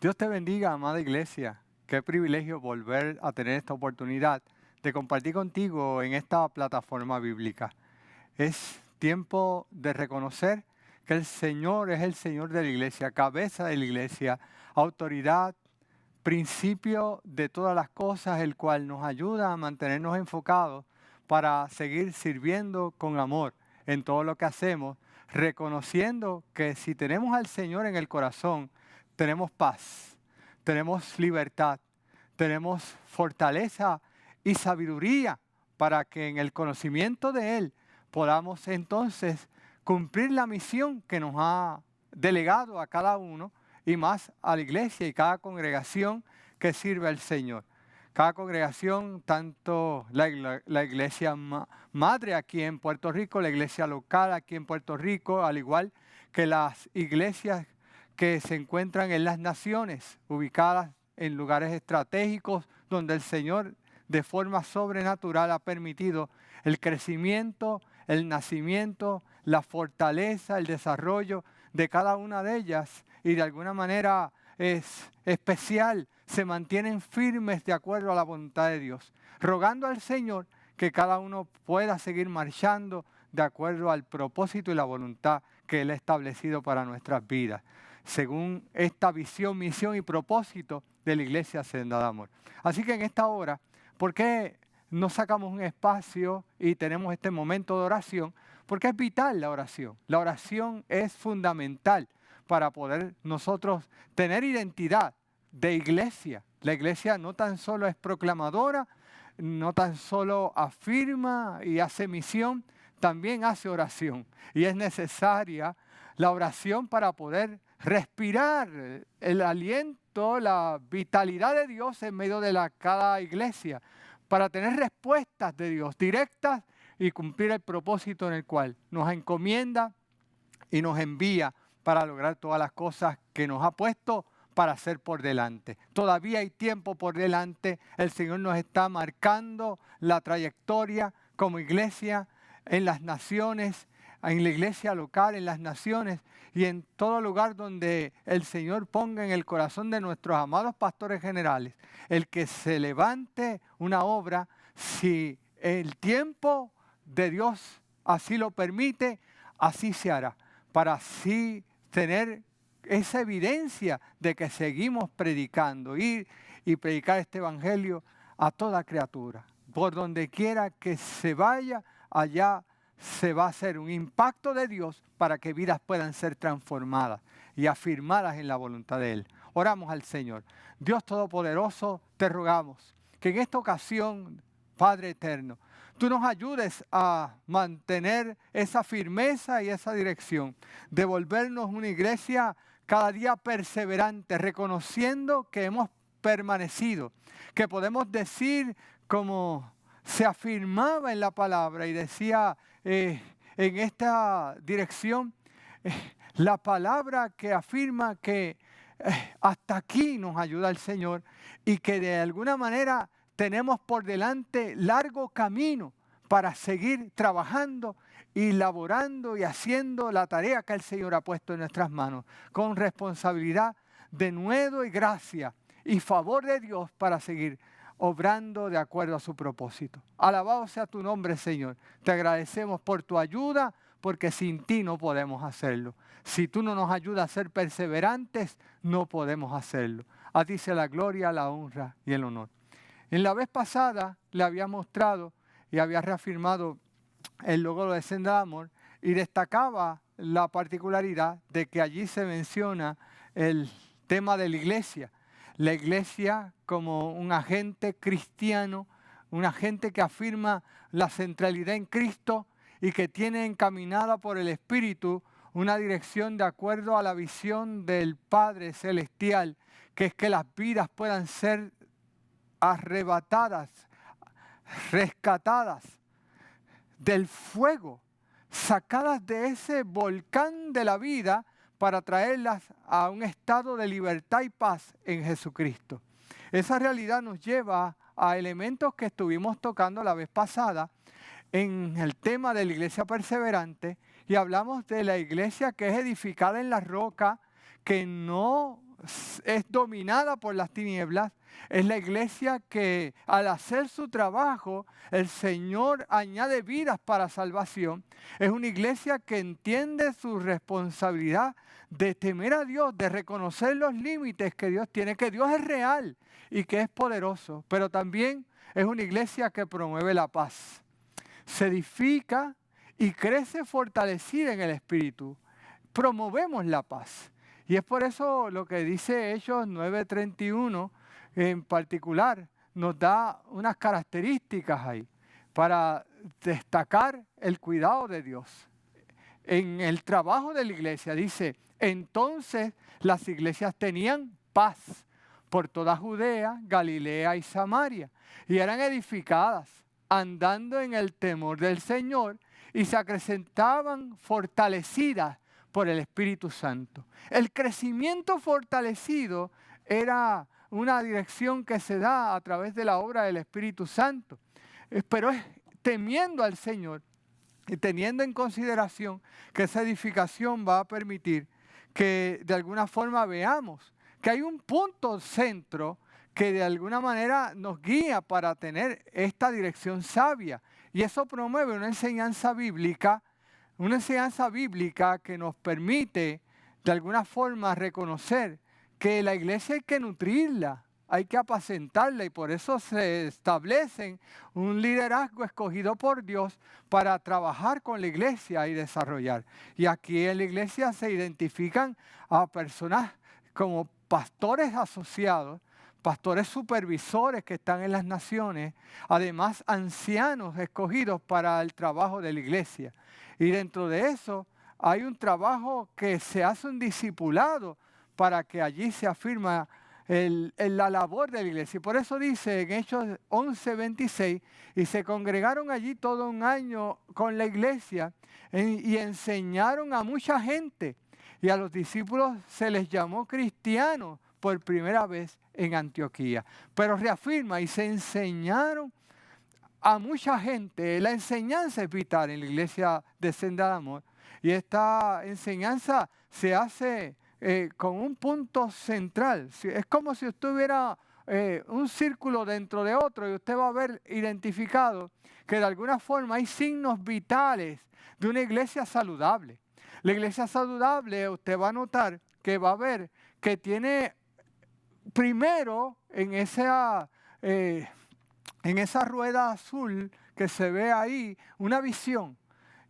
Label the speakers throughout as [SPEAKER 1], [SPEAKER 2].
[SPEAKER 1] Dios te bendiga, amada iglesia. Qué privilegio volver a tener esta oportunidad de compartir contigo en esta plataforma bíblica. Es tiempo de reconocer que el Señor es el Señor de la iglesia, cabeza de la iglesia, autoridad, principio de todas las cosas, el cual nos ayuda a mantenernos enfocados para seguir sirviendo con amor en todo lo que hacemos, reconociendo que si tenemos al Señor en el corazón, tenemos paz, tenemos libertad, tenemos fortaleza y sabiduría para que en el conocimiento de Él podamos entonces cumplir la misión que nos ha delegado a cada uno y más a la iglesia y cada congregación que sirve al Señor. Cada congregación, tanto la iglesia madre aquí en Puerto Rico, la iglesia local aquí en Puerto Rico, al igual que las iglesias que se encuentran en las naciones, ubicadas en lugares estratégicos donde el Señor de forma sobrenatural ha permitido el crecimiento, el nacimiento, la fortaleza, el desarrollo de cada una de ellas y de alguna manera es especial, se mantienen firmes de acuerdo a la voluntad de Dios, rogando al Señor que cada uno pueda seguir marchando de acuerdo al propósito y la voluntad que Él ha establecido para nuestras vidas, según esta visión, misión y propósito de la Iglesia Senda de Amor. Así que en esta hora, ¿por qué no sacamos un espacio y tenemos este momento de oración? Porque es vital la oración. La oración es fundamental para poder nosotros tener identidad de iglesia. La iglesia no tan solo es proclamadora, no tan solo afirma y hace misión, también hace oración. Y es necesaria la oración para poder respirar el aliento, la vitalidad de Dios en medio de cada iglesia, para tener respuestas de Dios directas y cumplir el propósito en el cual nos encomienda y nos envía para lograr todas las cosas que nos ha puesto para hacer por delante. Todavía hay tiempo por delante. El Señor nos está marcando la trayectoria como iglesia en las naciones, en la iglesia local, en las naciones y en todo lugar donde el Señor ponga en el corazón de nuestros amados pastores generales el que se levante una obra, si el tiempo de Dios así lo permite, así se hará, para así tener esa evidencia de que seguimos predicando, ir y predicar este evangelio a toda criatura. Por donde quiera que se vaya, allá se va a hacer un impacto de Dios para que vidas puedan ser transformadas y afirmadas en la voluntad de Él. Oramos al Señor. Dios Todopoderoso, te rogamos que en esta ocasión, Padre Eterno, tú nos ayudes a mantener esa firmeza y esa dirección, de volvernos una iglesia cada día perseverante, reconociendo que hemos permanecido, que podemos decir como se afirmaba en la palabra y decía en esta dirección, la palabra que afirma que hasta aquí nos ayuda el Señor y que de alguna manera tenemos por delante largo camino para seguir trabajando y laborando y haciendo la tarea que el Señor ha puesto en nuestras manos, con responsabilidad, denuedo y gracia y favor de Dios para seguir obrando de acuerdo a su propósito. Alabado sea tu nombre, Señor. Te agradecemos por tu ayuda, porque sin ti no podemos hacerlo. Si tú no nos ayudas a ser perseverantes, no podemos hacerlo. A ti sea la gloria, la honra y el honor. En la vez pasada le había mostrado y había reafirmado el logo de Senda de Amor y destacaba la particularidad de que allí se menciona el tema de la iglesia. La iglesia como un agente cristiano, un agente que afirma la centralidad en Cristo y que tiene encaminada por el Espíritu una dirección de acuerdo a la visión del Padre Celestial, que es que las vidas puedan ser arrebatadas, rescatadas del fuego, sacadas de ese volcán de la vida para traerlas a un estado de libertad y paz en Jesucristo. Esa realidad nos lleva a elementos que estuvimos tocando la vez pasada en el tema de la iglesia perseverante y hablamos de la iglesia que es edificada en la roca, que no es dominada por las tinieblas. Es la iglesia que al hacer su trabajo, el Señor añade vidas para salvación. Es una iglesia que entiende su responsabilidad de temer a Dios, de reconocer los límites que Dios tiene, que Dios es real y que es poderoso. Pero también es una iglesia que promueve la paz. Se edifica y crece fortalecida en el Espíritu. Promovemos la paz. Y es por eso lo que dice Hechos 9:31 en particular, nos da unas características ahí para destacar el cuidado de Dios. En el trabajo de la iglesia dice, entonces las iglesias tenían paz por toda Judea, Galilea y Samaria, y eran edificadas, andando en el temor del Señor, y se acrecentaban fortalecidas por el Espíritu Santo. El crecimiento fortalecido era una dirección que se da a través de la obra del Espíritu Santo, pero es temiendo al Señor y teniendo en consideración que esa edificación va a permitir que de alguna forma veamos que hay un punto centro que de alguna manera nos guía para tener esta dirección sabia. Y eso promueve una enseñanza bíblica que nos permite de alguna forma reconocer que la iglesia hay que nutrirla, hay que apacentarla, y por eso se establece un liderazgo escogido por Dios para trabajar con la iglesia y desarrollar. Y aquí en la iglesia se identifican a personas como pastores asociados, pastores supervisores que están en las naciones, además ancianos escogidos para el trabajo de la iglesia. Y dentro de eso hay un trabajo que se hace un discipulado para que allí se afirma la labor de la iglesia. Y por eso dice en Hechos 11:26, y se congregaron allí todo un año con la iglesia y enseñaron a mucha gente. Y a los discípulos se les llamó cristianos por primera vez en Antioquía. Pero reafirma, y se enseñaron a mucha gente. La enseñanza es vital en la iglesia de Senda de Amor. Y esta enseñanza se hace con un punto central. Es como si usted tuviera un círculo dentro de otro, y usted va a ver identificado que de alguna forma hay signos vitales de una iglesia saludable. La iglesia saludable, usted va a notar que va a ver que tiene primero en esa rueda azul que se ve ahí una visión.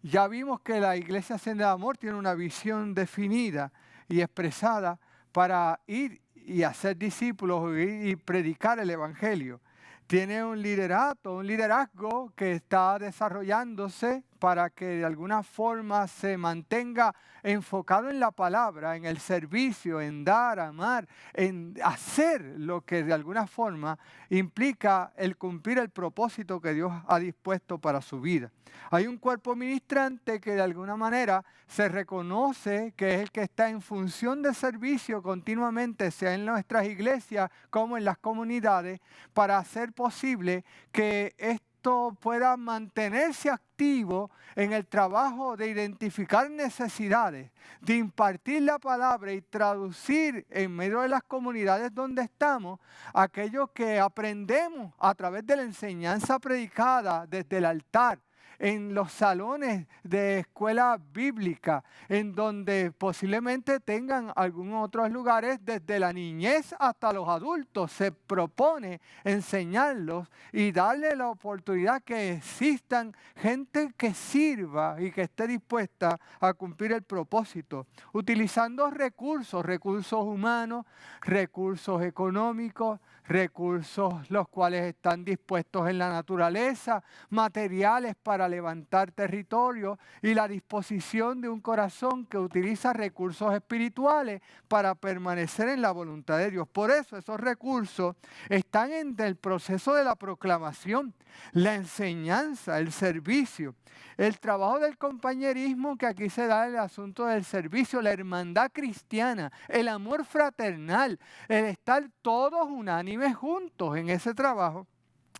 [SPEAKER 1] Ya vimos que la iglesia Senda de Amor tiene una visión definida y expresada para ir y hacer discípulos y predicar el Evangelio. Tiene un liderazgo que está desarrollándose para que de alguna forma se mantenga enfocado en la palabra, en el servicio, en dar, amar, en hacer lo que de alguna forma implica el cumplir el propósito que Dios ha dispuesto para su vida. Hay un cuerpo ministrante que de alguna manera se reconoce que es el que está en función de servicio continuamente, sea en nuestras iglesias como en las comunidades, para hacer posible que esto pueda mantenerse activo en el trabajo de identificar necesidades, de impartir la palabra y traducir en medio de las comunidades donde estamos aquello que aprendemos a través de la enseñanza predicada desde el altar, en los salones de escuela bíblica, en donde posiblemente tengan algunos otros lugares, desde la niñez hasta los adultos. Se propone enseñarlos y darle la oportunidad que existan gente que sirva y que esté dispuesta a cumplir el propósito, utilizando recursos humanos, recursos económicos, recursos los cuales están dispuestos en la naturaleza, materiales para levantar territorio, y la disposición de un corazón que utiliza recursos espirituales para permanecer en la voluntad de Dios. Por eso esos recursos están en el proceso de la proclamación, la enseñanza, el servicio, el trabajo del compañerismo, que aquí se da el asunto del servicio, la hermandad cristiana, el amor fraternal, el estar todos unánimes juntos en ese trabajo.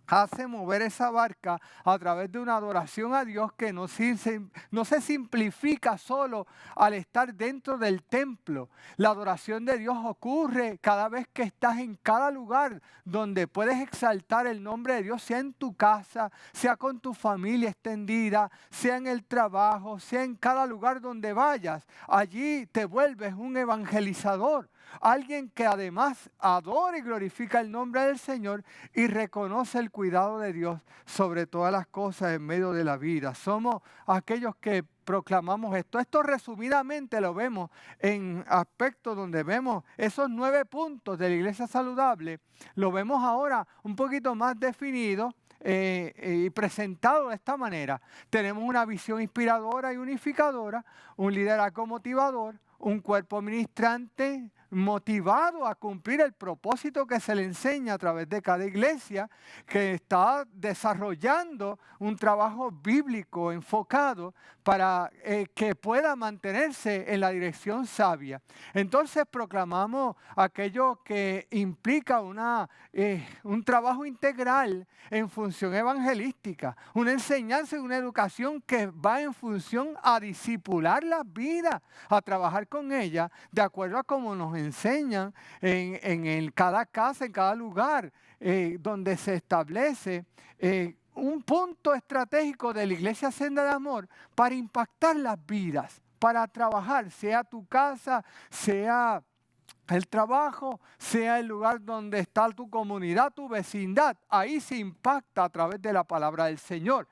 [SPEAKER 1] hace mover esa barca a través de una adoración a Dios que no se simplifica solo al estar dentro del templo. La adoración de Dios ocurre cada vez que estás en cada lugar donde puedes exaltar el nombre de Dios, sea en tu casa, sea con tu familia extendida, sea en el trabajo, sea en cada lugar donde vayas. Allí te vuelves un evangelizador. Alguien que además adora y glorifica el nombre del Señor y reconoce el cuidado de Dios sobre todas las cosas en medio de la vida. Somos aquellos que proclamamos esto. Esto resumidamente lo vemos en aspectos donde vemos esos 9 puntos de la iglesia saludable. Lo vemos ahora un poquito más definido y presentado de esta manera. Tenemos una visión inspiradora y unificadora, un liderazgo motivador, un cuerpo ministrante motivado a cumplir el propósito que se le enseña a través de cada iglesia, que está desarrollando un trabajo bíblico enfocado para que pueda mantenerse en la dirección sabia. Entonces proclamamos aquello que implica un trabajo integral en función evangelística, una enseñanza y una educación que va en función a discipular las vidas, a trabajar con ellas de acuerdo a cómo nos enseñan en cada casa, en cada lugar donde se establece un punto estratégico de la Iglesia Senda de Amor para impactar las vidas, para trabajar, sea tu casa, sea el trabajo, sea el lugar donde está tu comunidad, tu vecindad. Ahí se impacta a través de la palabra del Señor.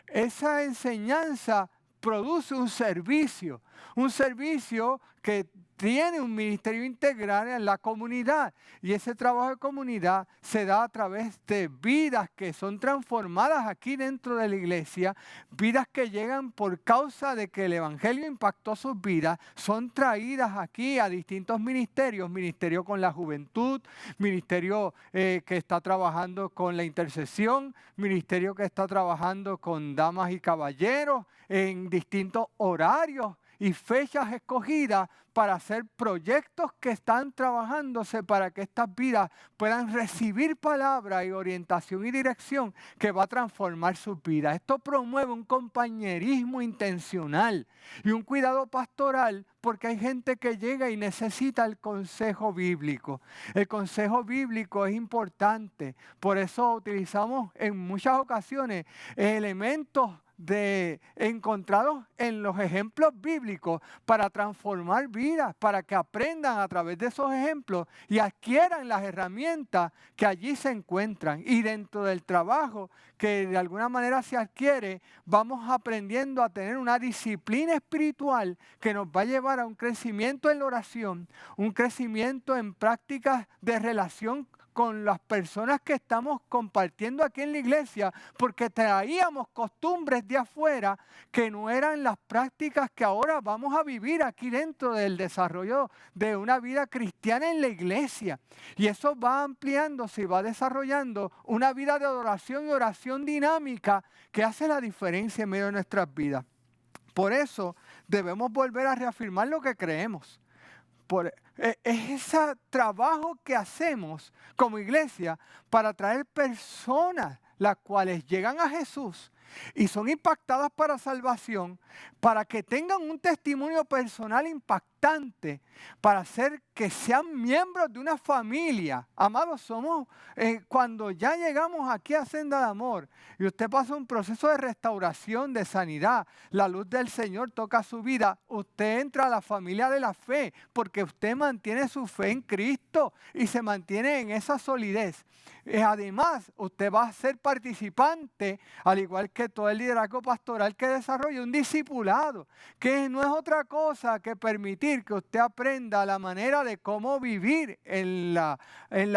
[SPEAKER 1] Esa enseñanza produce un servicio que tiene un ministerio integral en la comunidad, y ese trabajo de comunidad se da a través de vidas que son transformadas aquí dentro de la iglesia, vidas que llegan por causa de que el evangelio impactó sus vidas, son traídas aquí a distintos ministerios, ministerio con la juventud, ministerio que está trabajando con la intercesión, ministerio que está trabajando con damas y caballeros en distintos horarios y fechas escogidas para hacer proyectos que están trabajándose para que estas vidas puedan recibir palabra y orientación y dirección que va a transformar sus vidas. Esto promueve un compañerismo intencional y un cuidado pastoral, porque hay gente que llega y necesita el consejo bíblico. El consejo bíblico es importante, por eso utilizamos en muchas ocasiones elementos encontrados en los ejemplos bíblicos para transformar vidas, para que aprendan a través de esos ejemplos y adquieran las herramientas que allí se encuentran. Y dentro del trabajo que de alguna manera se adquiere, vamos aprendiendo a tener una disciplina espiritual que nos va a llevar a un crecimiento en la oración, un crecimiento en prácticas de relación con las personas que estamos compartiendo aquí en la iglesia, porque traíamos costumbres de afuera que no eran las prácticas que ahora vamos a vivir aquí dentro del desarrollo de una vida cristiana en la iglesia. Y eso va ampliándose y va desarrollando una vida de adoración y oración dinámica que hace la diferencia en medio de nuestras vidas. Por eso debemos volver a reafirmar lo que creemos. Es ese trabajo que hacemos como iglesia para traer personas las cuales llegan a Jesús y son impactadas para salvación, para que tengan un testimonio personal impactante, para hacer que sean miembros de una familia. Amados, somos, cuando ya llegamos aquí a Senda de Amor y usted pasa un proceso de restauración, de sanidad, la luz del Señor toca su vida, usted entra a la familia de la fe, porque usted mantiene su fe en Cristo y se mantiene en esa solidez. Además, usted va a ser participante, al igual que todo el liderazgo pastoral que desarrolla, un discipulado, que no es otra cosa que permitir que usted aprenda la manera de cómo vivir en la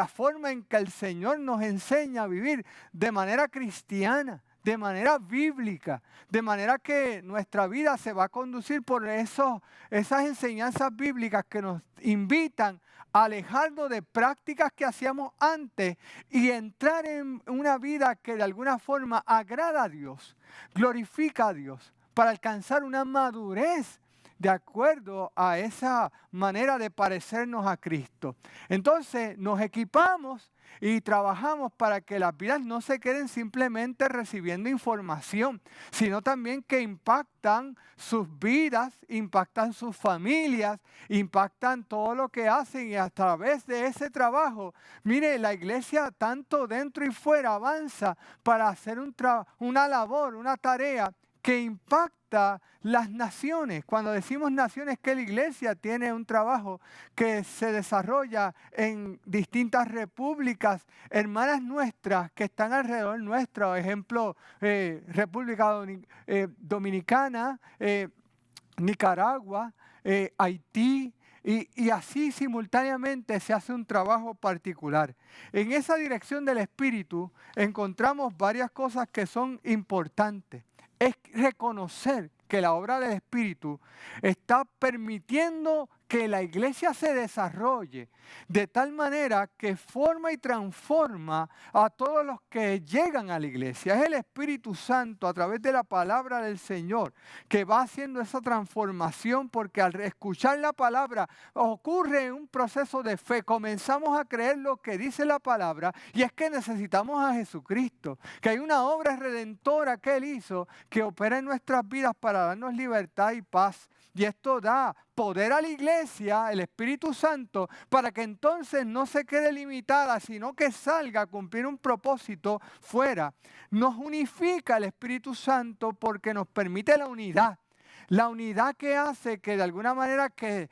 [SPEAKER 1] forma en que el Señor nos enseña a vivir de manera cristiana, de manera bíblica, de manera que nuestra vida se va a conducir por esas enseñanzas bíblicas que nos invitan a alejarnos de prácticas que hacíamos antes y entrar en una vida que de alguna forma agrada a Dios, glorifica a Dios, para alcanzar una madurez de acuerdo a esa manera de parecernos a Cristo. Entonces nos equipamos y trabajamos para que las vidas no se queden simplemente recibiendo información, sino también que impactan sus vidas, impactan sus familias, impactan todo lo que hacen, y a través de ese trabajo, mire, la iglesia tanto dentro y fuera avanza para hacer una labor, una tarea que impacta las naciones. Cuando decimos naciones, que la iglesia tiene un trabajo que se desarrolla en distintas repúblicas, hermanas nuestras que están alrededor nuestro, ejemplo, República Dominicana, Nicaragua, Haití, y así simultáneamente se hace un trabajo particular. En esa dirección del Espíritu encontramos varias cosas que son importantes. Es reconocer que la obra del Espíritu está permitiendo que la iglesia se desarrolle de tal manera que forma y transforma a todos los que llegan a la iglesia. Es el Espíritu Santo a través de la palabra del Señor que va haciendo esa transformación, porque al escuchar la palabra ocurre un proceso de fe. Comenzamos a creer lo que dice la palabra, y es que necesitamos a Jesucristo, que hay una obra redentora que Él hizo que opera en nuestras vidas para darnos libertad y paz. Y esto da poder a la iglesia, el Espíritu Santo, para que entonces no se quede limitada, sino que salga a cumplir un propósito fuera. Nos unifica el Espíritu Santo porque nos permite la unidad. La unidad que hace que de alguna manera que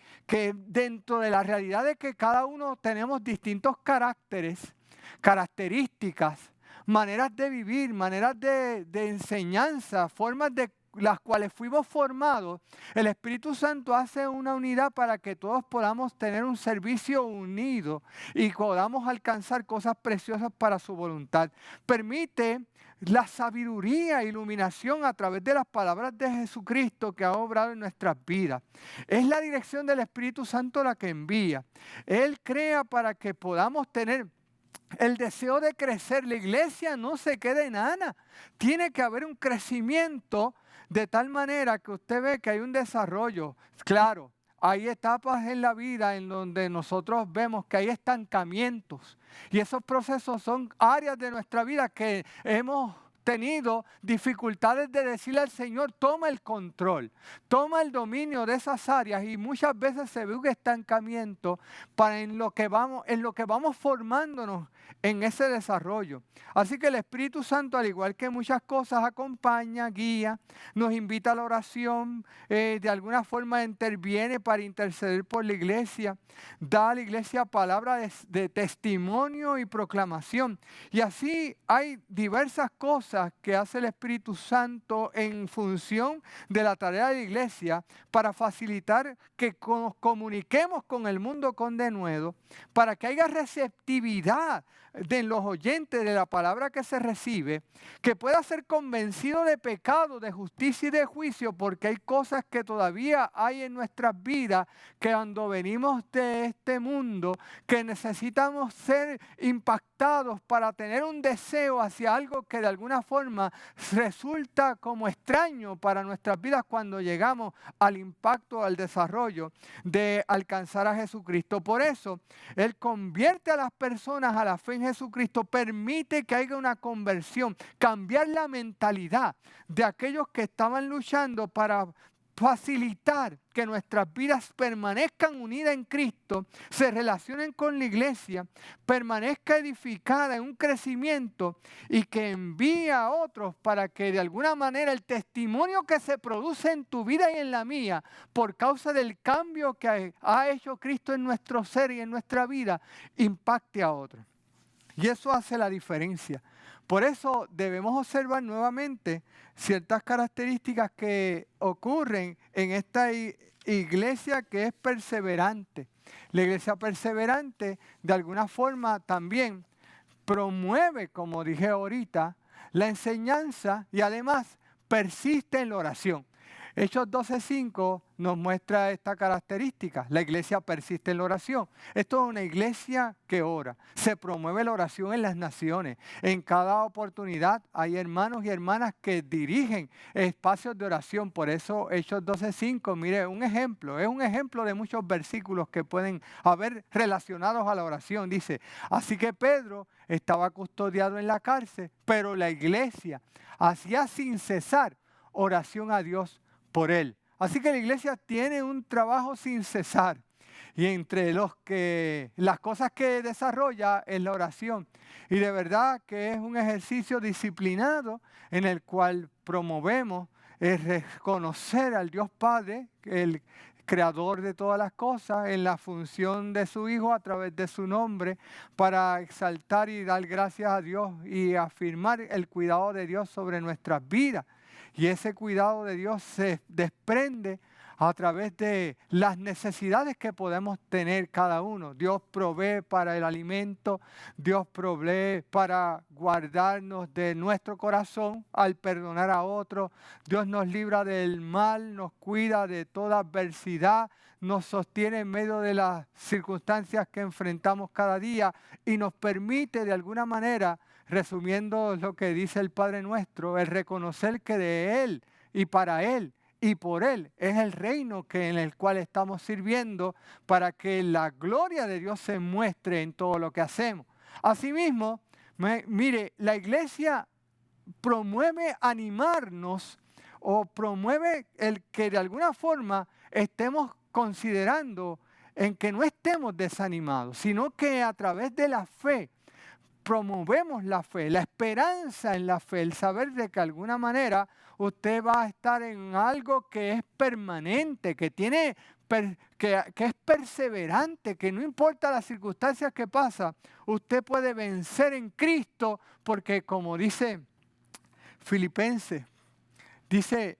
[SPEAKER 1] dentro de la realidad de que cada uno tenemos distintos caracteres, características, maneras de vivir, maneras de enseñanza, formas de las cuales fuimos formados, el Espíritu Santo hace una unidad para que todos podamos tener un servicio unido y podamos alcanzar cosas preciosas para su voluntad. Permite la sabiduría e iluminación a través de las palabras de Jesucristo que ha obrado en nuestras vidas. Es la dirección del Espíritu Santo la que envía. Él crea para que podamos tener el deseo de crecer. La iglesia no se queda enana. Tiene que haber un crecimiento de tal manera que usted ve que hay un desarrollo. Claro, hay etapas en la vida en donde nosotros vemos que hay estancamientos. Y esos procesos son áreas de nuestra vida que hemos tenido dificultades de decirle al Señor: toma el control, toma el dominio de esas áreas, y muchas veces se ve un estancamiento en lo que vamos formándonos en ese desarrollo. Así que el Espíritu Santo, al igual que muchas cosas, acompaña, guía, nos invita a la oración, de alguna forma interviene para interceder por la iglesia, da a la iglesia palabra de testimonio y proclamación. Y así hay diversas cosas que hace el Espíritu Santo en función de la tarea de la iglesia para facilitar que nos comuniquemos con el mundo con denuedo, para que haya receptividad de los oyentes de la palabra que se recibe, que pueda ser convencido de pecado, de justicia y de juicio, porque hay cosas que todavía hay en nuestras vidas que cuando venimos de este mundo, que necesitamos ser impactados para tener un deseo hacia algo que de alguna forma resulta como extraño para nuestras vidas cuando llegamos al impacto, al desarrollo de alcanzar a Jesucristo. Por eso, Él convierte a las personas a la fe en Jesucristo, permite que haya una conversión, cambiar la mentalidad de aquellos que estaban luchando para facilitar que nuestras vidas permanezcan unidas en Cristo, se relacionen con la iglesia, permanezca edificada en un crecimiento, y que envíe a otros para que de alguna manera el testimonio que se produce en tu vida y en la mía por causa del cambio que ha hecho Cristo en nuestro ser y en nuestra vida impacte a otros. Y eso hace la diferencia. Por eso debemos observar nuevamente ciertas características que ocurren en esta iglesia que es perseverante. La iglesia perseverante de alguna forma también promueve, como dije ahorita, la enseñanza, y además persiste en la oración. Hechos 12:5 nos muestra esta característica. La iglesia persiste en la oración. Esto es una iglesia que ora. Se promueve la oración en las naciones. En cada oportunidad hay hermanos y hermanas que dirigen espacios de oración. Por eso Hechos 12:5, mire, es un ejemplo de muchos versículos que pueden haber relacionados a la oración. Dice, así que Pedro estaba custodiado en la cárcel, pero la iglesia hacía sin cesar oración a Dios por él. Así que la iglesia tiene un trabajo sin cesar. Y entre las cosas que desarrolla es la oración. Y de verdad que es un ejercicio disciplinado en el cual promovemos el reconocer al Dios Padre, el creador de todas las cosas, en la función de su Hijo a través de su nombre, para exaltar y dar gracias a Dios y afirmar el cuidado de Dios sobre nuestras vidas. Y ese cuidado de Dios se desprende a través de las necesidades que podemos tener cada uno. Dios provee para el alimento, Dios provee para guardarnos de nuestro corazón al perdonar a otros. Dios nos libra del mal, nos cuida de toda adversidad, nos sostiene en medio de las circunstancias que enfrentamos cada día y nos permite de alguna manera, resumiendo lo que dice el Padre Nuestro, el reconocer que de Él y para Él y por Él es el reino en el cual estamos sirviendo, para que la gloria de Dios se muestre en todo lo que hacemos. Asimismo, mire, la iglesia promueve animarnos o promueve el que de alguna forma estemos considerando en que no estemos desanimados, sino que a través de la fe promovemos la fe, la esperanza en la fe, el saber de que de alguna manera usted va a estar en algo que es permanente, que es perseverante, que no importa las circunstancias que pasa, usted puede vencer en Cristo, porque como dice Filipenses, dice,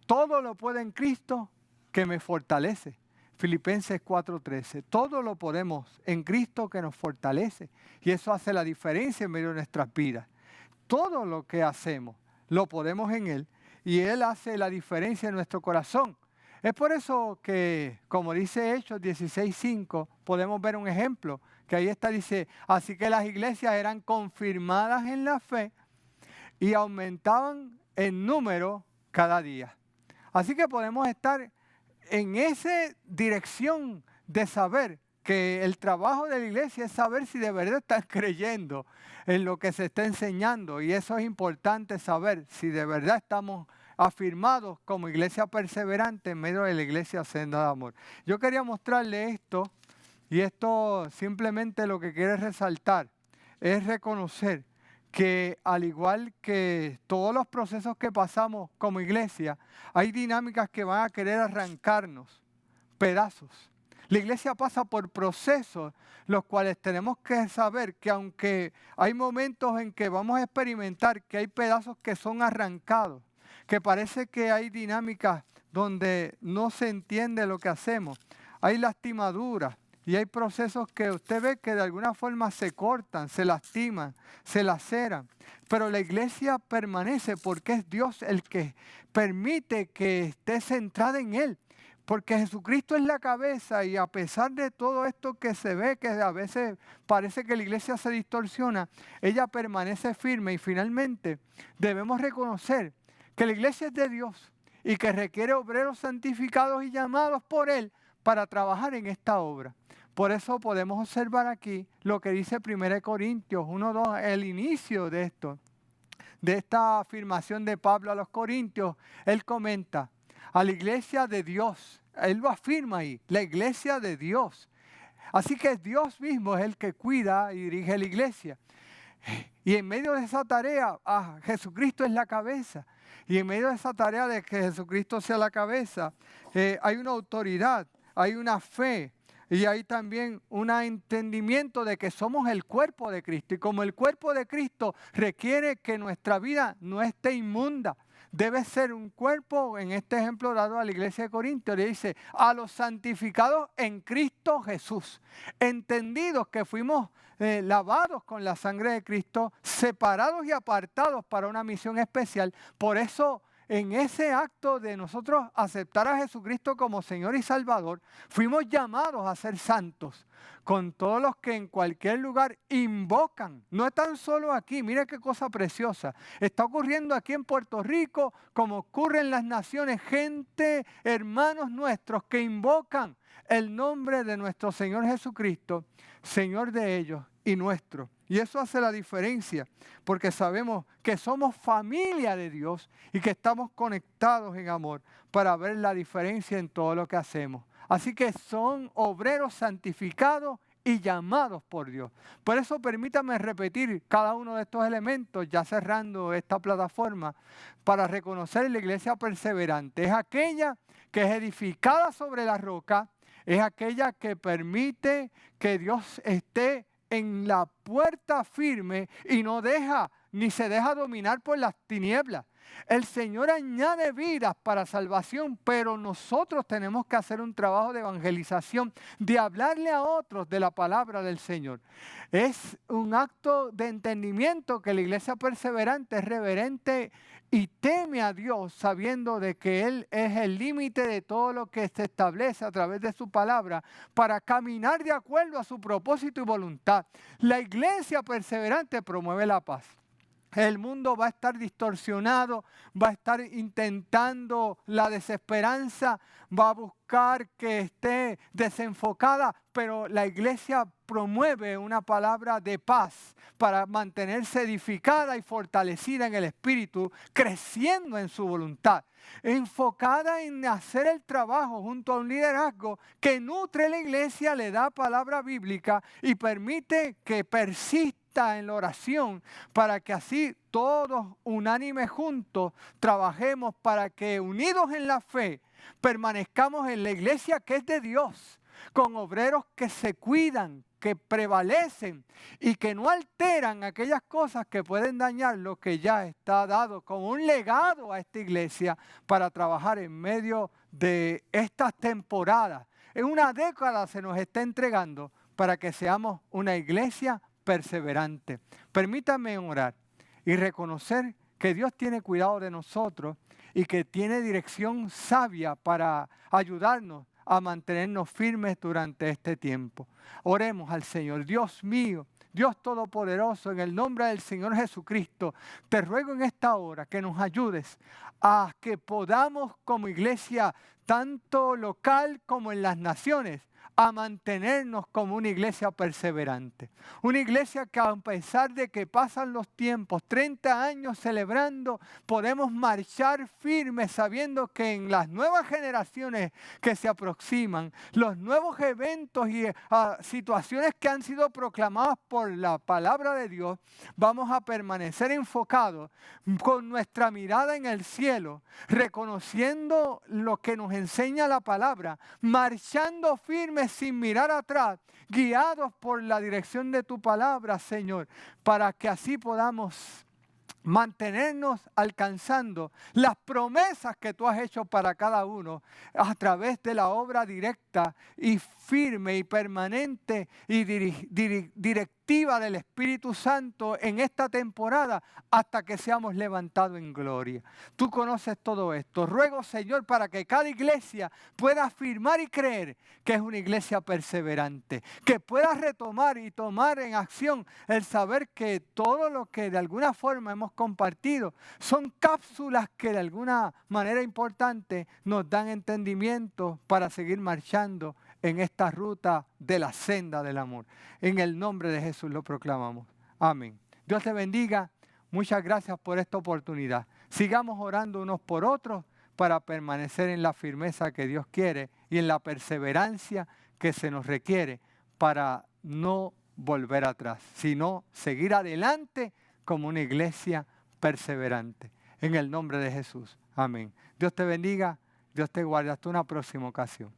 [SPEAKER 1] todo lo puedo en Cristo que me fortalece. Filipenses 4:13, todo lo podemos en Cristo que nos fortalece. Y eso hace la diferencia en medio de nuestras vidas. Todo lo que hacemos lo podemos en Él y Él hace la diferencia en nuestro corazón. Es por eso que, como dice Hechos 16:5, podemos ver un ejemplo, que ahí está, dice, así que las iglesias eran confirmadas en la fe y aumentaban en número cada día. Así que podemos estar en esa dirección de saber que el trabajo de la iglesia es saber si de verdad están creyendo en lo que se está enseñando. Y eso es importante saber si de verdad estamos afirmados como iglesia perseverante en medio de la iglesia senda de amor. Yo quería mostrarle esto, y esto simplemente lo que quiere resaltar es reconocer que al igual que todos los procesos que pasamos como iglesia, hay dinámicas que van a querer arrancarnos pedazos. La iglesia pasa por procesos, los cuales tenemos que saber que aunque hay momentos en que vamos a experimentar que hay pedazos que son arrancados, que parece que hay dinámicas donde no se entiende lo que hacemos, hay lastimaduras, y hay procesos que usted ve que de alguna forma se cortan, se lastiman, se laceran. Pero la iglesia permanece porque es Dios el que permite que esté centrada en Él. Porque Jesucristo es la cabeza y a pesar de todo esto que se ve, que a veces parece que la iglesia se distorsiona, ella permanece firme y finalmente debemos reconocer que la iglesia es de Dios y que requiere obreros santificados y llamados por Él para trabajar en esta obra. Por eso podemos observar aquí lo que dice 1 Corintios 1:2, el inicio de esto, de esta afirmación de Pablo a los Corintios. Él comenta, a la iglesia de Dios, él lo afirma ahí, la iglesia de Dios. Así que Dios mismo es el que cuida y dirige la iglesia. Y en medio de esa tarea, Jesucristo es la cabeza. Y en medio de esa tarea de que Jesucristo sea la cabeza, hay una autoridad, hay una fe. Y hay también un entendimiento de que somos el cuerpo de Cristo. Y como el cuerpo de Cristo requiere que nuestra vida no esté inmunda, debe ser un cuerpo, en este ejemplo dado a la iglesia de Corintios, le dice, a los santificados en Cristo Jesús, entendidos que fuimos lavados con la sangre de Cristo, separados y apartados para una misión especial. Por eso, en ese acto de nosotros aceptar a Jesucristo como Señor y Salvador, fuimos llamados a ser santos, con todos los que en cualquier lugar invocan. No es tan solo aquí, mira qué cosa preciosa. Está ocurriendo aquí en Puerto Rico, como ocurre en las naciones, gente, hermanos nuestros que invocan el nombre de nuestro Señor Jesucristo, Señor de ellos y nuestro. Y eso hace la diferencia, porque sabemos que somos familia de Dios y que estamos conectados en amor para ver la diferencia en todo lo que hacemos. Así que son obreros santificados y llamados por Dios. Por eso permítame repetir cada uno de estos elementos, ya cerrando esta plataforma, para reconocer la iglesia perseverante. Es aquella que es edificada sobre la roca, es aquella que permite que Dios esté en la puerta firme y no deja ni se deja dominar por las tinieblas. El Señor añade vidas para salvación, pero nosotros tenemos que hacer un trabajo de evangelización, de hablarle a otros de la palabra del Señor. Es un acto de entendimiento que la iglesia perseverante es reverente y teme a Dios, sabiendo de que Él es el límite de todo lo que se establece a través de su palabra para caminar de acuerdo a su propósito y voluntad. La iglesia perseverante promueve la paz. El mundo va a estar distorsionado, va a estar intentando la desesperanza, va a buscar que esté desenfocada, pero la iglesia promueve una palabra de paz para mantenerse edificada y fortalecida en el espíritu, creciendo en su voluntad, enfocada en hacer el trabajo junto a un liderazgo que nutre la iglesia, le da palabra bíblica y permite que persista en la oración, para que así todos unánimes juntos trabajemos para que unidos en la fe permanezcamos en la iglesia que es de Dios, con obreros que se cuidan, que prevalecen y que no alteran aquellas cosas que pueden dañar lo que ya está dado como un legado a esta iglesia para trabajar en medio de estas temporadas. En una década se nos está entregando para que seamos una iglesia perseverante. Permítame orar y reconocer que Dios tiene cuidado de nosotros y que tiene dirección sabia para ayudarnos a mantenernos firmes durante este tiempo. Oremos al Señor. Dios mío, Dios Todopoderoso, en el nombre del Señor Jesucristo, te ruego en esta hora que nos ayudes a que podamos como iglesia, tanto local como en las naciones, a mantenernos como una iglesia perseverante. Una iglesia que a pesar de que pasan los tiempos, 30 años celebrando, podemos marchar firmes sabiendo que en las nuevas generaciones que se aproximan, los nuevos eventos y situaciones que han sido proclamadas por la palabra de Dios, vamos a permanecer enfocados con nuestra mirada en el cielo, reconociendo lo que nos enseña la palabra, marchando firmes sin mirar atrás, guiados por la dirección de tu palabra, Señor, para que así podamos mantenernos alcanzando las promesas que tú has hecho para cada uno a través de la obra directa y firme y permanente y directiva del Espíritu Santo en esta temporada hasta que seamos levantados en gloria. Tú conoces todo esto. Ruego, Señor, para que cada iglesia pueda afirmar y creer que es una iglesia perseverante, que pueda retomar y tomar en acción el saber que todo lo que de alguna forma hemos compartido son cápsulas que de alguna manera importante nos dan entendimiento para seguir marchando en esta ruta de la senda del amor. En el nombre de Jesús lo proclamamos. Amén. Dios te bendiga. Muchas gracias por esta oportunidad. Sigamos orando unos por otros para permanecer en la firmeza que Dios quiere y en la perseverancia que se nos requiere para no volver atrás, sino seguir adelante como una iglesia perseverante. En el nombre de Jesús. Amén. Dios te bendiga. Dios te guarde. Hasta una próxima ocasión.